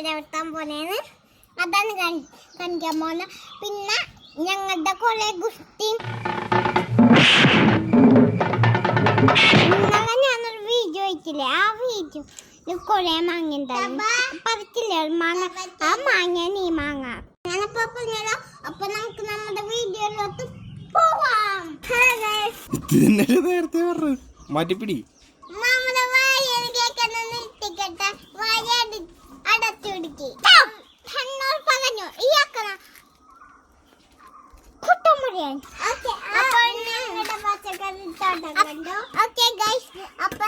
ചവിട്ടാൻ പോണേന്ന് അതാണ് കാണിക്കാൻ പോണ. പിന്നെ ഞങ്ങളുടെ കുറെ ഗുസ്തിയും ഇന്നലെ ഞാനൊരു വീഡിയോ വെച്ചില്ലേ, ആ വീഡിയോ കൊറേ മാങ്ങ ഉണ്ടായിരുന്നു. പറിച്ചില്ലേ മാങ്ങ, ആ മാങ്ങ നീ മാങ്ങ ഞാനപ്പോ പറഞ്ഞല്ലോ. അപ്പൊ നമുക്ക് നമ്മുടെ വീഡിയോയിലോട്ട് പോവാം. നേരത്തെ പറഞ്ഞു മാറ്റിപ്പിടി. നമ്മുടെ വായ നിർത്തിക്കട്ടെ, വായ അടച്ചുപിടിക്ക്. പറഞ്ഞു ഇയാക്കണ കുട്ടമുറിയാൻ. ഓക്കെ ഗൈസ്, അപ്പൊ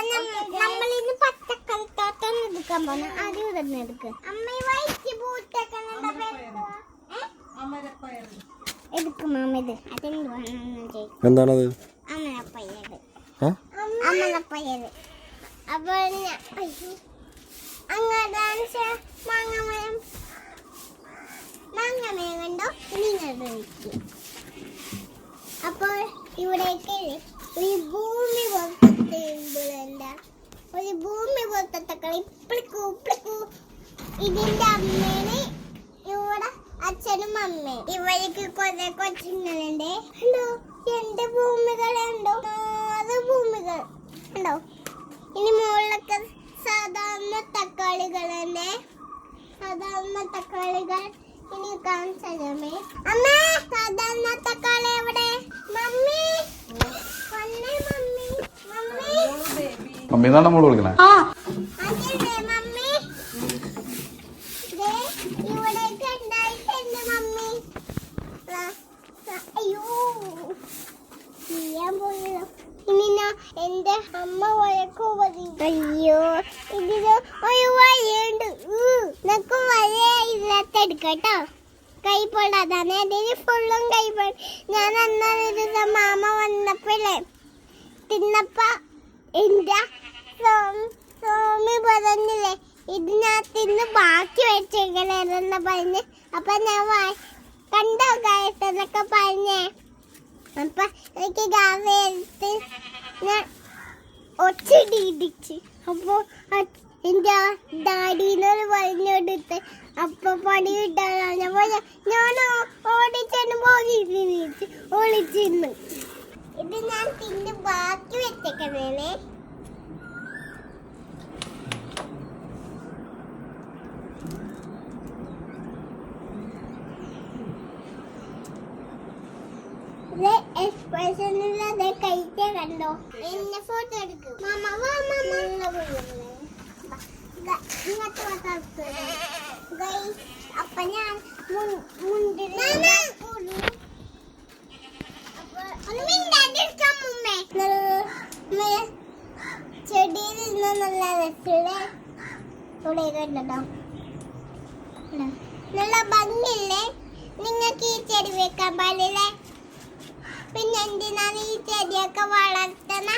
നമ്മളിന്ന് പച്ചക്കറി തോട്ടം എടുക്കാൻ പോണ. ആദ്യം തന്നെ എടുക്ക. അമ്മ വൈറ്റ് എടുക്കും മാമ. ഇത് എന്താണത്? അമലപ്പയറ്. അമലപ്പയറ്. അപ്പൊ അങ്ങോട്ട് മാങ്ങമയം കണ്ടോ. ഇനി അപ്പോൾ ഇവിടേക്ക് ഒരു ഭൂമി പോലത്തെ തക്കളി ഇപ്പിളിക്കൂ. ഇതിന്റെ അമ്മേനെ ഇവിടെ അച്ഛനും അമ്മയും. ഇവർക്ക് കുറെ കൊച്ചുങ്ങളുണ്ട്. ഉണ്ടോ? 2 ഭൂമികളുണ്ടോ? 6 ഭൂമികൾ ഉണ്ടോ? ഇനി മുകളിലൊക്കെ സാധാരണ തക്കാളികളുണ്ട്. ഇനി കാണിച്ചേ. അമ്മ സാധാരണ തക്കാളി എവിടെ? മമ്മി മമ്മി എന്നാണ് നമ്മള് വിളിക്കണേ. മമ്മി ഇവിടേക്ക് ഉണ്ടായിട്ടുണ്ട് മമ്മി. അയ്യോ ചെയ്യാൻ പോയല്ലോ. ഇനി എന്റെ അമ്മ വഴക്കു പറയും. അയ്യോ ഇതിന് ഒരു വഴിയുണ്ട്. നിനക്ക് വഴിയില്ലാത്തെടുക്കട്ടോ. കൈപ്പൊടാതാണ് അതിന് ഫുള്ളും കൈപ്പൊട. ഞാൻ അന്നൊരു മാമ വന്നപ്പോഴേ തിന്നപ്പ എന്റെ സ്വാമി പറഞ്ഞില്ലേ, ഇത് ഞാൻ തിന്ന് ബാക്കി വെച്ചേക്കണെന്ന് പറഞ്ഞ്. അപ്പൊ ഞാൻ കണ്ടോ കായത്തെന്നൊക്കെ പറഞ്ഞേ. അപ്പൊ എനിക്ക് ഗാവെടുത്ത് ഞാൻ ഒച്ചടിച്ച്. അപ്പൊ എന്റെ ഡാഡിനോട് പറഞ്ഞെടുത്ത് അപ്പൊ പണി കിട്ടാൻ ഞാൻ ഓടിച്ചെന്ന് ഒളിച്ചിരുന്നു. ഇത് ഞാൻ തിന്ന് ബാക്കി വെച്ചേക്കണേ. എക്സ്പ്രഷനില്ലാതെ കഴിക്കാൻ കണ്ടോ. എന്നെ ഫോട്ടോ എടുക്കും മാമ. വാ മാമ. അപ്പൊ ഞാൻ ചെടിയിൽ നിന്ന് നല്ല രസമുള്ള കണ്ടോ. നല്ല ഭംഗിയില്ലേ? നിങ്ങൾക്ക് ഈ ചെടി വെക്കാൻ പാടില്ലേ? പിന്നെ എന്തിനാണ് ഈ ചെടിയൊക്കെ വളർത്തണ?